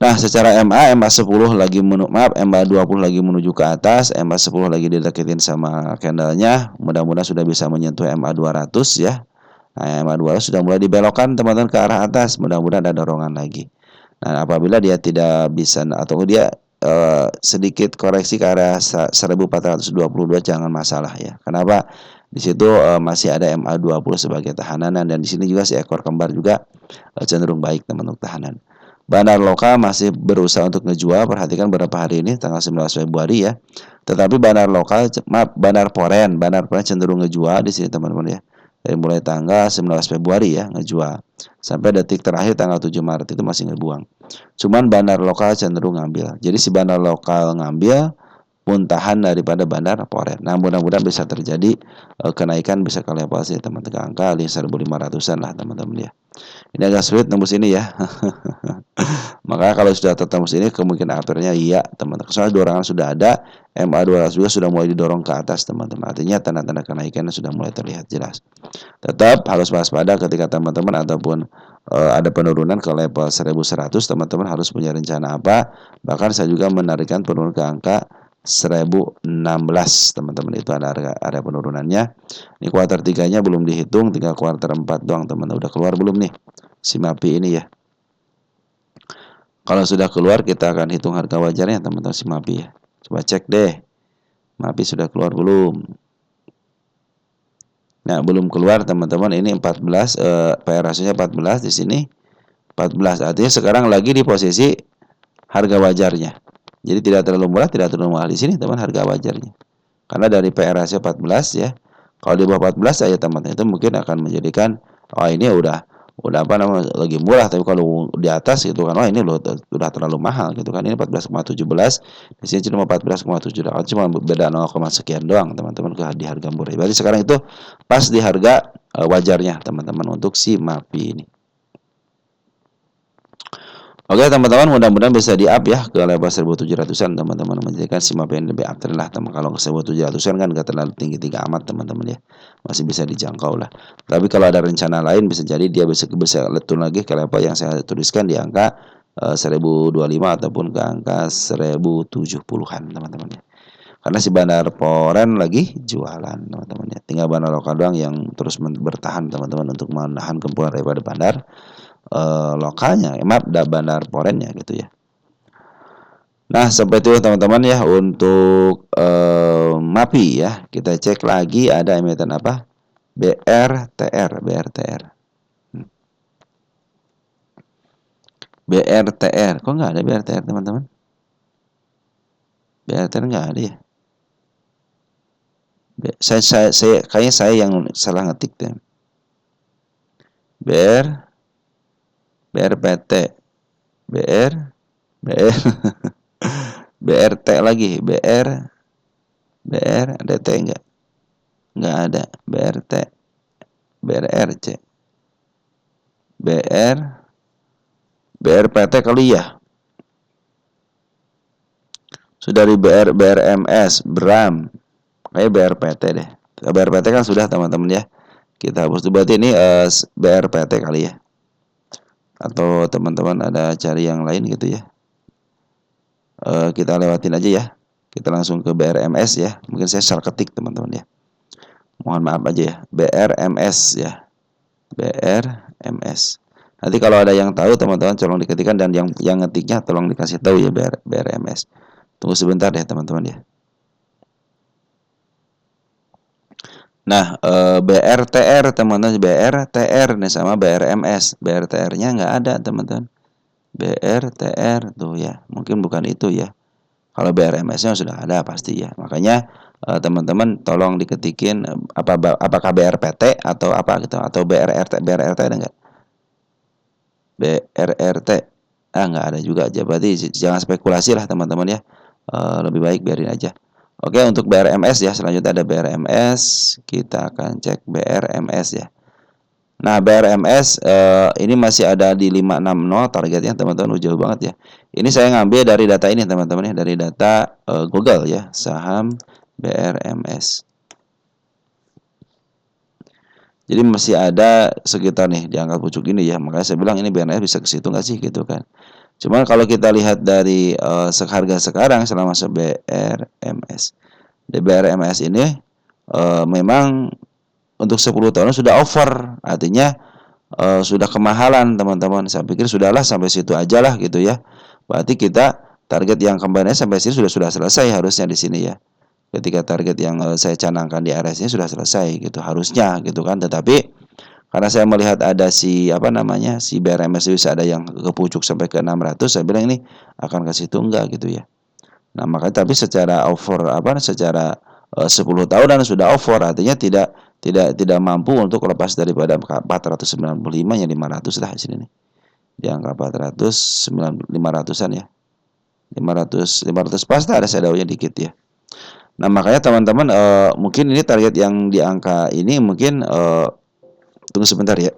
Nah, secara MA 10 lagi MA 20 lagi menuju ke atas, MA 10 lagi dideketin sama candlenya. Mudah-mudahan sudah bisa menyentuh MA 200 ya. Nah, MA 200 sudah mulai dibelokkan teman-teman ke arah atas. Mudah-mudahan ada dorongan lagi. Nah, apabila dia tidak bisa atau dia sedikit koreksi ke arah 1422, jangan masalah ya. Kenapa? Di situ masih ada MA 20 sebagai tahanan, dan di sini juga si ekor kembar juga cenderung baik teman-teman tahanan. Bandar lokal masih berusaha untuk ngejual. Perhatikan beberapa hari ini tanggal 19 Februari ya. Tetapi bandar poren cenderung ngejual di sini, teman-teman ya. Dari mulai tanggal 19 Februari ya ngejual. Sampai detik terakhir tanggal 7 Maret itu masih ngebuang. Cuman bandar lokal cenderung ngambil. Jadi si bandar lokal ngambil muntahan daripada bandar poren. Nah, mudah-mudahan bisa terjadi kenaikan, bisa ke level sih teman-teman, angka 1.500-an lah, teman-teman ya. Ini agak sulit nembus ini ya. Makanya kalau sudah tertembus ini kemungkinan uptrendnya iya, teman-teman. Soalnya dorongan sudah ada, MA 200 juga sudah mulai didorong ke atas, teman-teman. Artinya tanda-tanda kenaikan sudah mulai terlihat jelas. Tetap harus waspada ketika teman-teman ataupun ada penurunan ke level 1100, teman-teman harus punya rencana apa. Bahkan saya juga menarikkan penurunan ke angka 1016, teman-teman. Itu ada area penurunannya. Ini kuartal 3-nya belum dihitung, tinggal kuartal 4 doang, teman-teman. Udah keluar belum nih si MAPI ini ya? Kalau sudah keluar, kita akan hitung harga wajarnya, teman-teman, si MAPI ya. Coba cek deh, MAPI sudah keluar belum? Nah, belum keluar, teman-teman. Ini 14, PR ratio-nya 14 di sini. 14 artinya sekarang lagi di posisi harga wajarnya. Jadi tidak terlalu murah, tidak terlalu mahal di sini teman harga wajarnya. Karena dari PR ratio 14 ya. Kalau di bawah 14 saya teman itu mungkin akan menjadikan oh ini udah apa namanya lagi murah, tapi kalau di atas gitu kan oh ini udah terlalu mahal gitu kan. Ini 14,17, di sini cuma 14,7, cuma beda 0, sekian doang teman-teman di harga murah. Berarti sekarang itu pas di harga wajarnya teman-teman untuk si MAPI ini. Oke teman-teman, mudah-mudahan bisa di-up ya ke level 1700-an teman-teman, menjadikan si MAPI yang lebih uptrend lah teman. Kalau ke 1700-an kan gak terlalu tinggi-tinggi amat teman-teman ya, masih bisa dijangkau lah. Tapi kalau ada rencana lain bisa jadi dia bisa letun lagi ke level yang saya tuliskan di angka 1025 ataupun ke angka 1070-an teman-teman ya. Karena si Bandar Poren lagi jualan teman-teman ya. Tinggal Bandar Lokal doang yang terus bertahan teman-teman untuk menahan gempuran daripada bandar lokalnya, bandar porennya gitu ya. Nah, seperti itu teman-teman ya untuk MAPI ya. Kita cek lagi ada emiten apa? BRTR. BRTR. Kok nggak ada BRTR teman-teman? BRTR nggak ada ya. Saya kayaknya saya yang salah ngetik deh. BRPT. BR BRT lagi, ada T enggak ada, BRT, BRRC, BRPT kali ya. Sudah di BRMS, BRAM, kayak BRPT deh. BRPT kan sudah teman-teman ya. Kita hapus itu, berarti ini BRPT kali ya. Atau teman-teman ada cari yang lain gitu ya. Kita lewatin aja ya. Kita langsung ke BRMS ya. Mungkin saya salah ketik teman-teman ya. Mohon maaf aja ya. BRMS ya. BRMS. Nanti kalau ada yang tahu teman-teman tolong diketikkan, dan yang ngetiknya tolong dikasih tahu ya BRMS. Tunggu sebentar deh teman-teman ya. Nah, BRTR teman-teman, BRTR nih sama BRMS. BRTR-nya nggak ada teman-teman. BRTR tuh ya, mungkin bukan itu ya. Kalau BRMS-nya sudah ada pasti ya. Makanya teman-teman tolong diketikin apakah BRPT atau apa gitu, atau BRRT ada enggak? BRRT enggak ada juga aja. Berarti jangan spekulasi lah teman-teman ya. Lebih baik biarin aja. Oke, untuk BRMS ya, selanjutnya ada BRMS. Kita akan cek BRMS ya. Nah, BRMS ini masih ada di 560 targetnya teman-teman, jauh banget ya. Ini saya ngambil dari data ini teman-teman ya, dari data Google ya, saham BRMS. Jadi masih ada sekitar nih di angka pucuk ini ya. Makanya saya bilang ini BRMS bisa ke situ nggak sih gitu kan. Cuman kalau kita lihat dari harga sekarang selama BRMS. Di BRMS ini memang untuk 10 tahun sudah over. Artinya sudah kemahalan teman-teman. Saya pikir sudahlah sampai situ aja lah gitu ya. Berarti kita target yang kembalinya sampai sini sudah selesai harusnya di sini ya. Ketika target yang saya canangkan di RS ini sudah selesai gitu harusnya gitu kan. Tetapi karena saya melihat ada si si BRMS bisa ada yang ke pucuk sampai ke 600, saya bilang ini akan ke situ enggak gitu ya. Nah, makanya tapi secara secara 10 tahunan sudah over, artinya tidak mampu untuk lepas daripada 495 nya 500 lah di sini nih. Di angka 500-an ya. 500 pasti ada shadownya dikit ya. Nah, makanya teman-teman mungkin ini target yang di angka ini mungkin tunggu sebentar ya.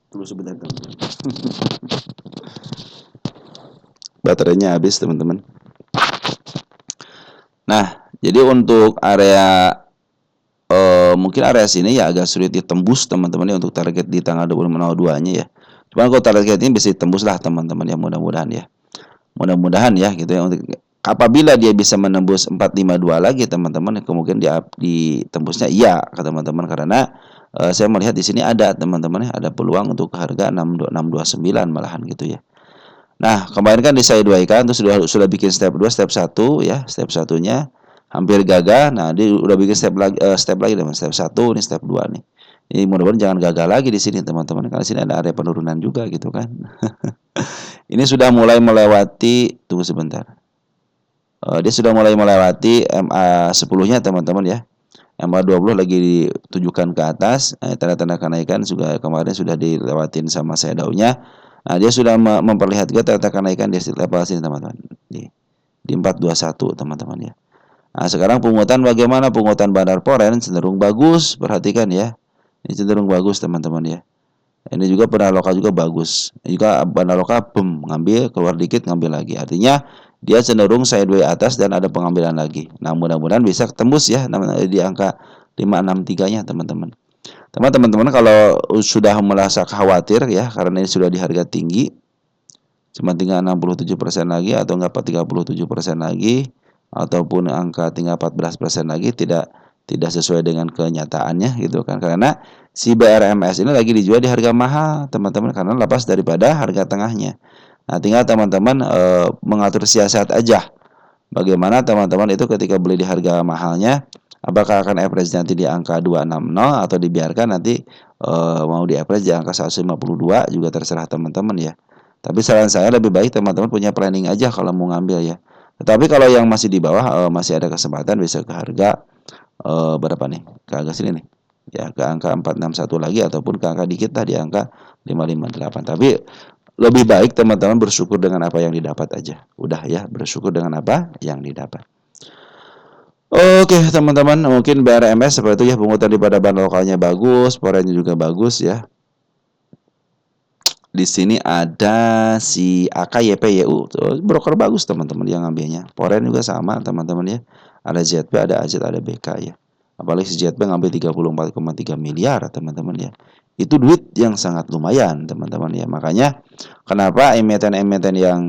Tunggu sebentar teman-teman. Baterainya habis teman-teman. Nah, jadi untuk area mungkin area sini ya agak sulit ditembus teman-teman ya untuk target di tanggal 25/02-nya ya. Cuman kalau target ini bisa ditembus lah teman-teman ya, mudah-mudahan ya. Mudah-mudahan ya gitu ya, untuk apabila dia bisa menembus 452 lagi teman-teman, kemudian ditembusnya iya ke teman-teman, karena saya melihat di sini ada teman-teman ya, ada peluang untuk harga 629 malahan gitu ya. Nah, kemarin kan disideway kan, terus sudah bikin step 2, step 1 ya, step satunya hampir gagal. Nah, dia udah bikin step lagi teman, step 1 ini step 2 nih. Ini mudah-mudahan jangan gagal lagi di sini teman-teman, karena sini ada area penurunan juga gitu kan. Ini sudah mulai melewati, tunggu sebentar. Dia sudah mulai melewati MA 10-nya teman-teman ya. MA 20 lagi ditujukan ke atas, tanda-tanda kenaikan juga kemarin sudah dilewatin sama shadownya. Nah, dia sudah memperlihatkan tanda kenaikan di level sini teman-teman. Di 421 teman-teman ya. Nah, sekarang pungutan bagaimana? Pungutan Bandar Poren cenderung bagus, perhatikan ya. Ini cenderung bagus teman-teman ya. Ini juga Bandar Loka juga bagus. Juga Bandar Loka ngambil, keluar dikit ngambil lagi. Artinya dia cenderung sideways atas dan ada pengambilan lagi. Nah, mudah-mudahan bisa tembus ya di angka 563-nya teman-teman. Teman-teman kalau sudah merasa khawatir ya karena ini sudah di harga tinggi, cuma tinggal 67% lagi atau enggak 37% lagi ataupun angka tinggal 14% lagi tidak sesuai dengan kenyataannya gitu kan, karena si BRMS ini lagi dijual di harga mahal teman-teman karena lepas daripada harga tengahnya. Nah, tinggal teman-teman mengatur siasat aja bagaimana teman-teman itu ketika beli di harga mahalnya, apakah akan average nanti di angka 260 atau dibiarkan nanti mau di average di angka 152 juga terserah teman-teman ya. Tapi saran saya lebih baik teman-teman punya planning aja kalau mau ngambil ya. Tetapi kalau yang masih di bawah masih ada kesempatan bisa ke harga berapa nih? Ke harga sini nih. Ya, ke angka 461 lagi ataupun ke angka dikit lah di angka 558. Tapi lebih baik teman-teman bersyukur dengan apa yang didapat aja. Udah ya, bersyukur dengan apa yang didapat. Oke teman-teman, mungkin BRMS seperti itu ya, pungutan di pada bahan lokalnya bagus, porennya juga bagus ya. Di sini ada si AKYPYU, broker bagus teman-teman yang ngambilnya. Poren juga sama teman-teman ya. Ada ZP, ada AZ, ada BK ya. Apalagi si ZP ngambil 34,3 miliar teman-teman ya. Itu duit yang sangat lumayan teman-teman ya. Makanya kenapa emiten-emiten yang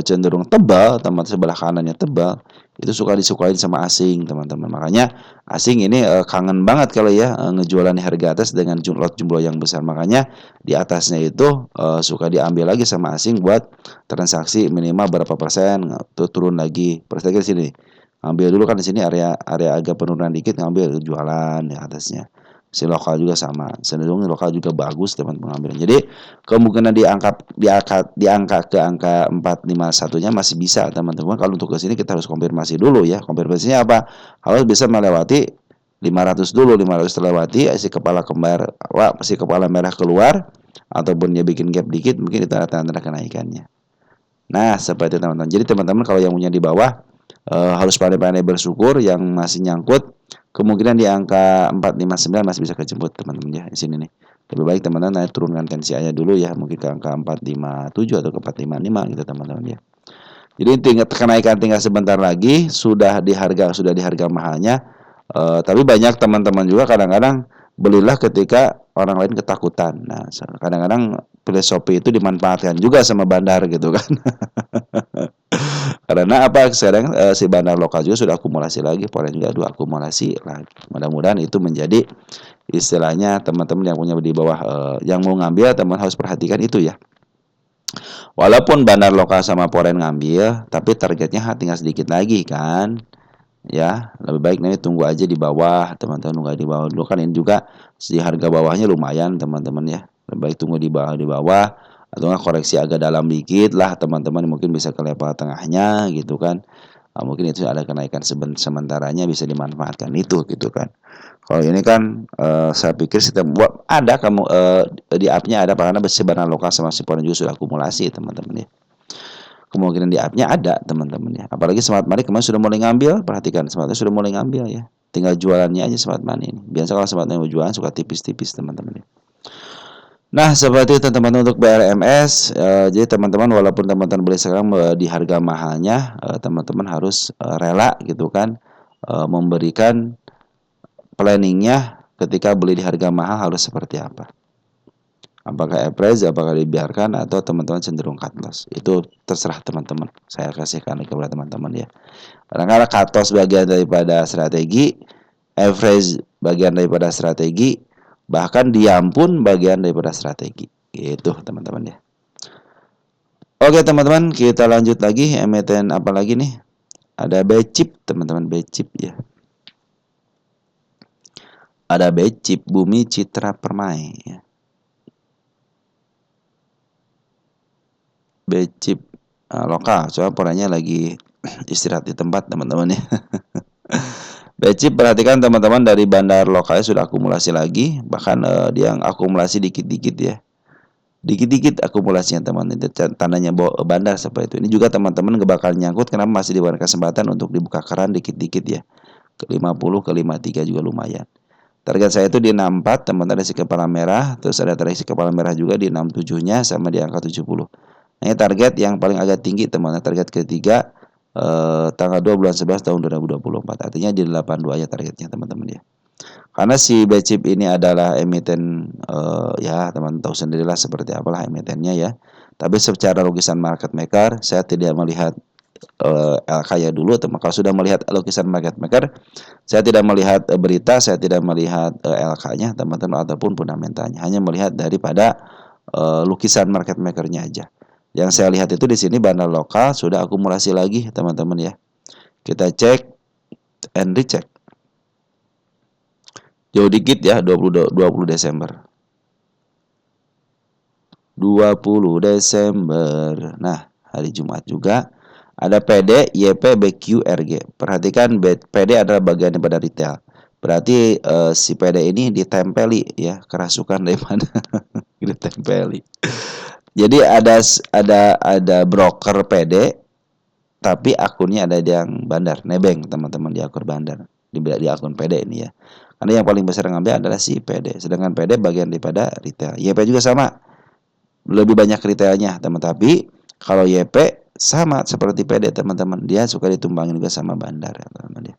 cenderung tebal, teman sebelah kanannya tebal, itu suka disukain sama asing teman-teman. Makanya asing ini kangen banget kalau ya ngejualan harga atas dengan jumlah yang besar. Makanya di atasnya itu suka diambil lagi sama asing buat transaksi minimal berapa persen, tuh turun lagi. Perhatikan di sini. Ambil dulu kan di sini area agak penurunan dikit, ngambil jualan di atasnya. Si lokal juga sama, cenderung lokal juga bagus teman pengambilan. Jadi kemungkinan diangka ke angka 451-nya masih bisa teman-teman. Kalau untuk ke sini kita harus konfirmasi dulu ya. Konfirmasinya apa? Harus bisa melewati 500 dulu, 500 terlewati, si kepala kembar, si kepala merah keluar ataupun dia bikin gap dikit, mungkin itu tanda-tanda kenaikannya. Nah, seperti itu teman-teman. Jadi teman-teman kalau yang punya di bawah harus pandai-pandai bersyukur, yang masih nyangkut kemungkinan di angka 459 masih bisa kejemput teman-teman ya di sini nih. Lebih baik teman-teman turunkan tensi aja dulu ya, mungkin ke angka 457 atau ke 455 gitu teman-teman ya. Jadi tingkat kenaikan tinggal sebentar lagi, sudah di harga mahalnya. Tapi banyak teman-teman juga kadang-kadang belilah ketika orang lain ketakutan. Nah, kadang-kadang filosofi itu dimanfaatkan juga sama bandar gitu kan. Karena apa sekarang si bandar lokal juga sudah akumulasi lagi, poren juga dua akumulasi lagi. Mudah-mudahan itu menjadi istilahnya teman-teman yang punya di bawah yang mau ngambil teman harus perhatikan itu ya. Walaupun bandar lokal sama poren ngambil, tapi targetnya tinggal sedikit lagi kan. Ya, lebih baik nanti tunggu aja di bawah, teman-teman tunggu di bawah dulu kan ini juga si harga bawahnya lumayan teman-teman ya. Lebih baik tunggu di bawah atau nggak koreksi agak dalam dikit lah teman-teman, mungkin bisa ke level tengahnya gitu kan. Mungkin itu ada kenaikan sementaranya bisa dimanfaatkan itu gitu kan. Kalau ini kan saya pikir sistem buat ada kamu di app-nya ada karena bersih barang lokal sama siporan juga sudah akumulasi teman-teman ya. Kemungkinan di app-nya ada teman-teman ya. Apalagi Smart Money kemarin sudah mulai ngambil, perhatikan Smart Money sudah mulai ngambil ya. Tinggal jualannya aja Smart Money ini. Biasa kalau Smart Money mau jualan suka tipis-tipis teman-teman ya. Nah, seperti itu teman-teman untuk BRMS. Jadi teman-teman walaupun teman-teman beli sekarang di harga mahalnya, teman-teman harus rela gitu kan memberikan planningnya ketika beli di harga mahal harus seperti apa. Apakah average, apakah dibiarkan atau teman-teman cenderung cut loss. Itu terserah teman-teman. Saya kasihkan kepada teman-teman ya. Kadang-kadang cut loss bagian daripada strategi, average bagian daripada strategi, bahkan diam pun bagian daripada strategi. Gitu teman-teman ya. Oke teman-teman, kita lanjut lagi. Emiten apa lagi nih? Ada BCIP teman-teman, BCIP ya. Ada BCIP, Bumi Citra Permai ya. BCIP lokal, soalnya poranya lagi istirahat di tempat teman-teman ya. BCIP perhatikan teman-teman, dari bandar lokalnya sudah akumulasi lagi, bahkan dia yang akumulasi dikit-dikit ya. Dikit-dikit akumulasinya teman, itu tandanya bandar seperti itu. Ini juga teman-teman gak bakal nyangkut, kenapa masih diberikan kesempatan untuk dibuka keran dikit-dikit ya. Ke 50, ke 53 juga lumayan. Target saya itu di 64, teman-teman, ada si kepala merah, terus ada target si kepala merah juga di 67-nya sama di angka 70. Nah, ini target yang paling agak tinggi teman-teman. Target ketiga tanggal 2 bulan 11 tahun 2024. Artinya di 82 ya targetnya teman-teman ya. Karena si BCIP ini adalah emiten ya teman tahu sendirilah seperti apalah emitennya ya. Tapi secara lukisan market maker saya tidak melihat LK-nya dulu, teman. Kalau sudah melihat lukisan market maker, saya tidak melihat berita, saya tidak melihat LK-nya teman-teman ataupun fundamentalnya. Hanya melihat daripada lukisan market maker-nya aja. Yang saya lihat itu di sini bandar lokal sudah akumulasi lagi teman-teman ya. Kita cek and recheck. Jauh dikit ya, 20 Desember. 20 Desember. Nah, hari Jumat juga ada PD, YP, BQ, RG. Perhatikan PD adalah bagian daripada retail. Berarti si PD ini ditempeli ya, kerasukan daripada ditempeli. Jadi ada broker PD, tapi akunnya ada yang bandar, nebeng teman-teman di akun bandar, di akun PD ini ya. Karena yang paling besar yang ngambil adalah si PD, sedangkan PD bagian daripada retail. YP juga sama, lebih banyak retailnya teman. Tapi kalau YP sama seperti PD teman-teman, dia suka ditumbangin juga sama bandar ya teman-teman ya.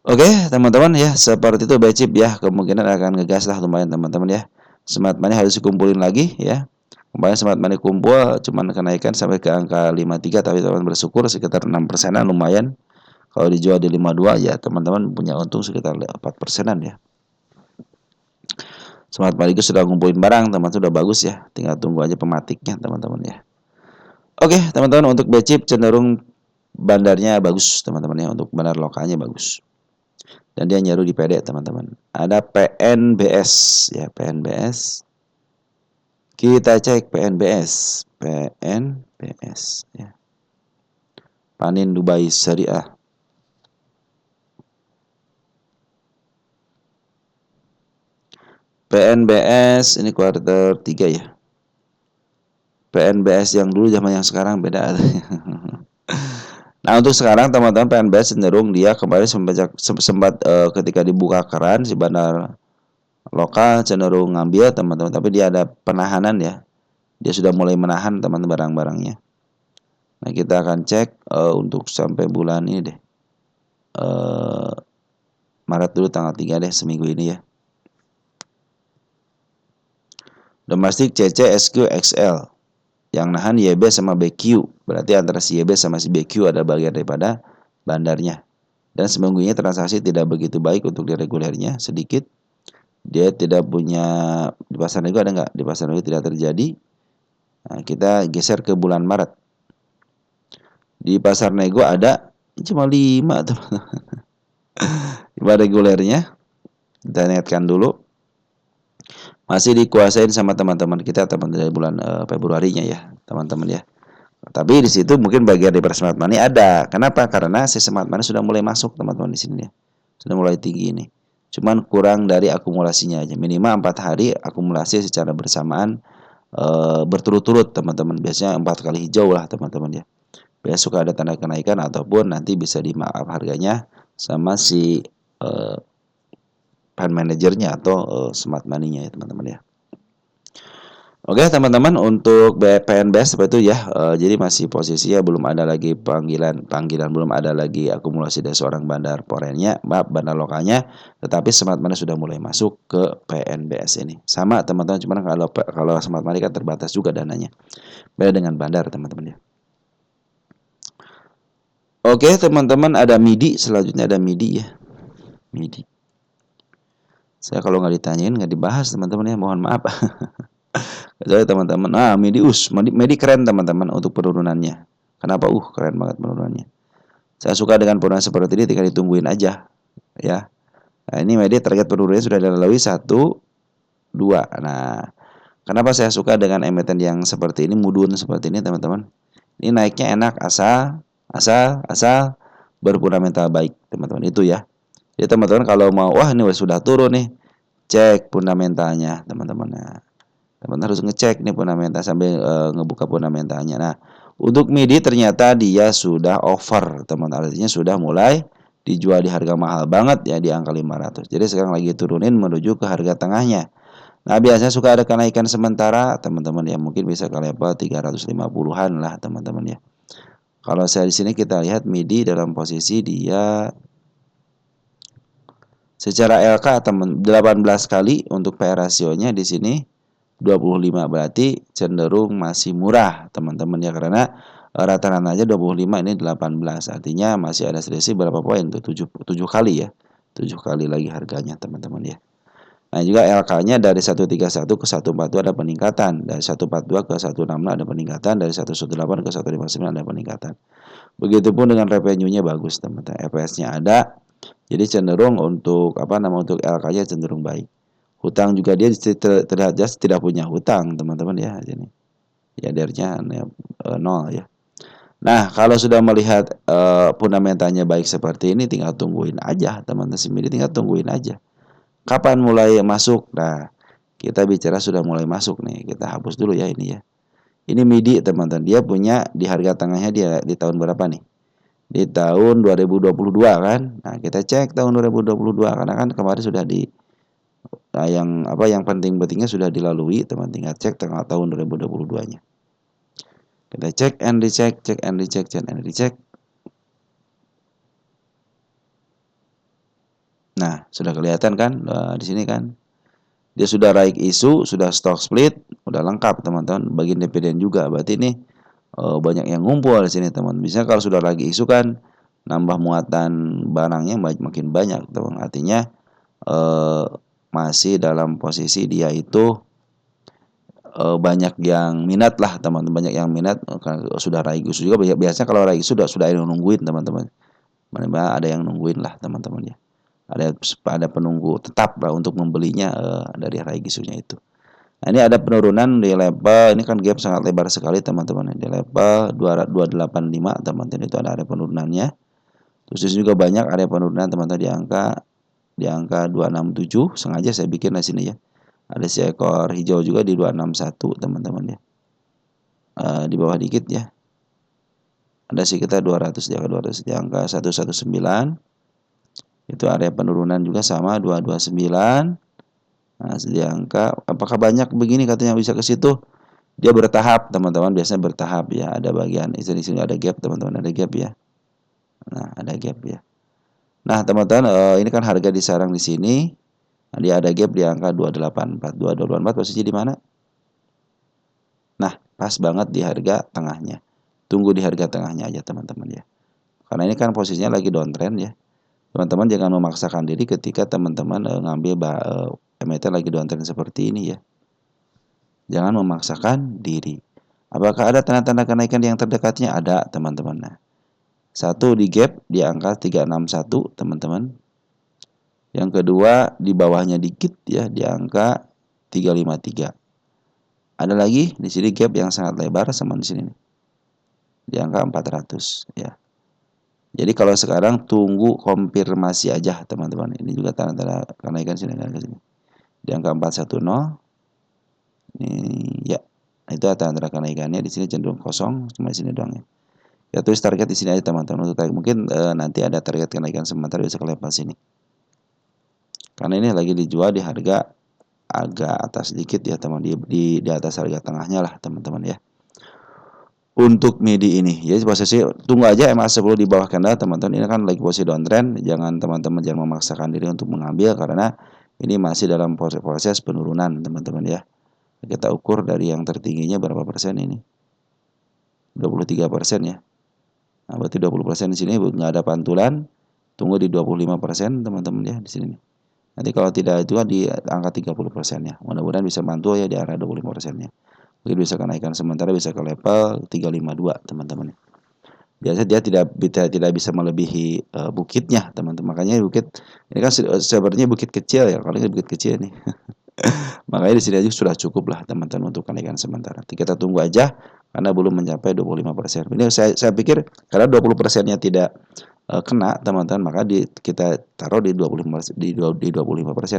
Oke teman-teman ya, seperti itu BCIP ya, kemungkinan akan ngegas lah lumayan teman-teman ya. Smart money harus dikumpulin lagi ya. Kemarin smart money kumpul cuman kenaikan sampai ke angka 53, tapi teman-teman bersyukur sekitar 6%-an lumayan. Kalau dijual di 52 ya teman-teman punya untung sekitar 4%-an ya. Smart money itu sudah ngumpulin barang, teman-teman, sudah bagus ya. Tinggal tunggu aja pematiknya teman-teman ya. Oke teman-teman, untuk BCIP cenderung bandarnya bagus teman-teman ya, untuk bandar lokalnya bagus. Dan dia nyaru di PD teman-teman. Ada PNBS ya, PNBS. Kita cek PNBS, PNBS ya. Panin Dubai Syariah. PNBS ini kuartal 3 ya. PNBS yang dulu sama yang sekarang beda. Nah, untuk sekarang teman-teman, PNBS cenderung dia kemarin sempat ketika dibuka keran si bandar lokal cenderung ngambil teman-teman, tapi dia ada penahanan ya. Dia sudah mulai menahan teman-teman barang-barangnya. Nah, kita akan cek untuk sampai bulan ini deh. Maret dulu tanggal 3 deh, seminggu ini ya. Domestik CC, SQ, XL. Yang nahan YB sama BQ. Berarti antara si YB sama si BQ ada bagian daripada bandarnya. Dan seminggunya transaksi tidak begitu baik untuk di regulernya, sedikit. Dia tidak punya, di pasar nego ada nggak? Di pasar nego tidak terjadi. Nah, kita geser ke bulan Maret. Di pasar nego ada cuma 5 teman-teman. 5 regulernya. Kita ingatkan dulu. Masih dikuasain sama teman-teman kita, teman dari bulan Februarinya ya, teman-teman ya. Tapi di situ mungkin bagian dari smart money ada. Kenapa? Karena si smart money sudah mulai masuk teman-teman di sini ya. Sudah mulai tinggi ini. Cuman kurang dari akumulasinya aja. Minimal 4 hari akumulasi secara bersamaan berturut-turut teman-teman. Biasanya 4 kali hijau lah teman-teman ya. Biasanya suka ada tanda kenaikan ataupun nanti bisa dimaaf harganya sama si fund manajernya atau smart money-nya ya teman-teman ya. Oke teman-teman, untuk PNBS seperti itu ya. Jadi masih posisinya belum ada lagi panggilan belum ada lagi akumulasi dari seorang bandar forennya, bandar lokalnya. Tetapi smart money sudah mulai masuk ke PNBS ini. Sama teman-teman, cuman kalau smart money kan terbatas juga dananya. Beda dengan bandar teman-teman ya. Oke teman-teman, ada MIDI, selanjutnya ada MIDI ya. MIDI. Saya kalau nggak ditanyain nggak dibahas teman-teman ya, mohon maaf. Kecuali teman-teman, MIDI keren teman-teman untuk penurunannya. Kenapa? Keren banget penurunannya. Saya suka dengan penurunan seperti ini, tinggal ditungguin aja, ya. Nah, ini MIDI target penurunannya sudah dilalui 1, 2. Nah, kenapa saya suka dengan emiten yang seperti ini, mudun seperti ini teman-teman? Ini naiknya enak, asal berfundamental baik, teman-teman. Itu ya. Jadi teman-teman kalau mau, wah ini sudah turun nih, cek fundamentalnya, teman-teman. Nah, teman-teman harus ngecek nih fundamental sambil ngebuka fundamentalnya. Nah, untuk MIDI ternyata dia sudah over, teman-teman. Artinya sudah mulai dijual di harga mahal banget ya, di angka 500. Jadi sekarang lagi turunin menuju ke harga tengahnya. Nah, biasanya suka ada kenaikan sementara, teman-teman ya, mungkin bisa ke level 350-an lah, teman-teman ya. Kalau saya di sini kita lihat MIDI dalam posisi dia secara LK teman 18 kali untuk PE rasionya di sini 25, berarti cenderung masih murah, teman-teman ya, karena rata-rata aja 25, ini 18. Artinya masih ada selisih berapa poin tuh? 7 kali ya. 7 kali lagi harganya, teman-teman ya. Nah, juga LK-nya dari 131 ke 142 ada peningkatan, dari 142 ke 166 ada peningkatan, dari 118 ke 159 ada peningkatan. Begitupun dengan revenue-nya bagus, teman-teman. EPS-nya ada. Jadi cenderung untuk untuk LK-nya cenderung baik. Hutang juga dia terlihat jelas tidak punya hutang, teman-teman ya. Ini IADR-nya 0 ya. Nah, kalau sudah melihat fundamentalnya baik seperti ini, tinggal tungguin aja, teman-teman. Tinggal tungguin aja. Kapan mulai masuk? Nah, kita bicara sudah mulai masuk nih. Kita hapus dulu ya ini ya. Ini MIDI teman-teman. Dia punya di harga tengahnya dia di tahun berapa nih? Di tahun 2022 kan. Nah, kita cek tahun 2022 karena kan kemarin sudah yang penting-pentingnya sudah dilalui, teman. Tinggal cek tanggal tahun 2022-nya. Kita cek and recheck, cek and recheck, cek and recheck. Nah, sudah kelihatan kan di sini kan. Dia sudah raik isu, sudah stock split, udah lengkap teman-teman. Bagian dividen juga. Berarti ini banyak yang ngumpul di sini teman. Misalnya kalau sudah lagi isu kan nambah muatan barangnya makin banyak teman. Artinya masih dalam posisi dia itu banyak yang minat lah teman-teman. Banyak yang minat sudah raik isu juga. Biasanya kalau raik isu sudah ada yang nungguin teman-teman. Ada yang nungguin lah teman-teman ya. Ada penunggu tetap lah untuk membelinya dari raik isunya itu. Nah, ini ada penurunan di level, ini kan gap sangat lebar sekali teman-teman. Di level 285 teman-teman itu ada penurunannya. Terus juga banyak ada penurunan teman-teman di angka 267, sengaja saya bikin di sini ya. Ada seekor hijau juga di 261 teman-teman ya. Di bawah dikit ya. Ada sekitar 200 di angka 119. Itu area penurunan juga sama 229. Nah, di angka apakah banyak begini katanya bisa ke situ? Dia bertahap, teman-teman. Biasanya bertahap ya. Ada bagian di sini ada gap, teman-teman. Ada gap ya. Nah, ada gap ya. Nah, teman-teman, ini kan harga disarang di sini. Nah, dia ada gap di angka 284. 284 posisi di mana? Nah, pas banget di harga tengahnya. Tunggu di harga tengahnya aja, teman-teman ya. Karena ini kan posisinya lagi downtrend ya. Teman-teman jangan memaksakan diri ketika teman-teman ngambil emiten lagi downtrend seperti ini ya. Jangan memaksakan diri. Apakah ada tanda-tanda kenaikan yang terdekatnya? Ada, teman-teman. Nah, satu di gap di angka 361, teman-teman. Yang kedua di bawahnya dikit ya di angka 353. Ada lagi di sini gap yang sangat lebar sama di sini nih. Di angka 400 ya. Jadi kalau sekarang tunggu konfirmasi aja teman-teman. Ini juga tanda-tanda kenaikan sini ke sini. Di angka 410. Ini ya. Itu tanda-tanda kenaikannya di sini cenderung kosong, cuma di sini doang ya. Ya tulis target di sini aja teman-teman. Mungkin nanti ada target kenaikan sementara bisa ke level sini. Karena ini lagi dijual di harga agak atas sedikit ya teman, di atas harga tengahnya lah teman-teman ya. Untuk MIDI ini ya posisi tunggu aja MA10 di bawah candle teman-teman. Ini kan lagi posisi downtrend, jangan teman-teman jangan memaksakan diri untuk mengambil karena ini masih dalam proses penurunan teman-teman ya. Kita ukur dari yang tertingginya berapa persen ini, 23% ya. Nah, berarti 20% di sini nggak ada pantulan, tunggu di 25% teman-teman ya di sini. Nanti kalau tidak itu di angka 30% ya. Mudah-mudahan bisa bantu ya di arah 25% ya. Mungkin bisa kenaikan sementara bisa ke level 352 teman-teman. Biasanya dia tidak bisa melebihi bukitnya teman-teman. Makanya bukit ini kan sebenarnya bukit kecil ya, kalau ini bukit kecil nih. Makanya di sini aja sudah cukup lah teman-teman untuk kenaikan sementara. Kita tunggu aja karena belum mencapai 25%. Ini saya pikir karena 20%-nya tidak kena teman-teman, maka kita taruh di 25%.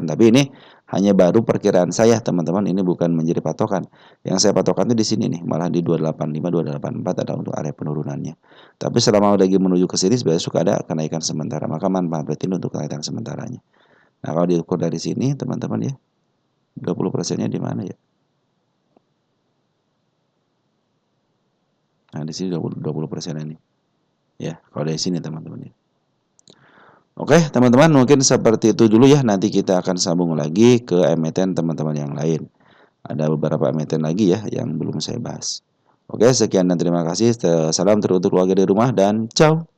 Tapi ini hanya baru perkiraan saya teman-teman, ini bukan menjadi patokan. Yang saya patokan itu di sini nih, malah di 285, 284 ada untuk area penurunannya. Tapi selama lagi menuju ke sini sebenarnya suka ada kenaikan sementara, maka manfaatin untuk kenaikan sementaranya. Nah, kalau diukur dari sini teman-teman ya, 20%-nya di mana ya? Nah, di sini 20% ini. Ya, kalau dari sini teman-teman ya. Oke, teman-teman, mungkin seperti itu dulu ya. Nanti kita akan sambung lagi ke emiten teman-teman yang lain. Ada beberapa emiten lagi ya yang belum saya bahas. Oke, sekian dan terima kasih. Salam teruntuk keluarga di rumah dan ciao.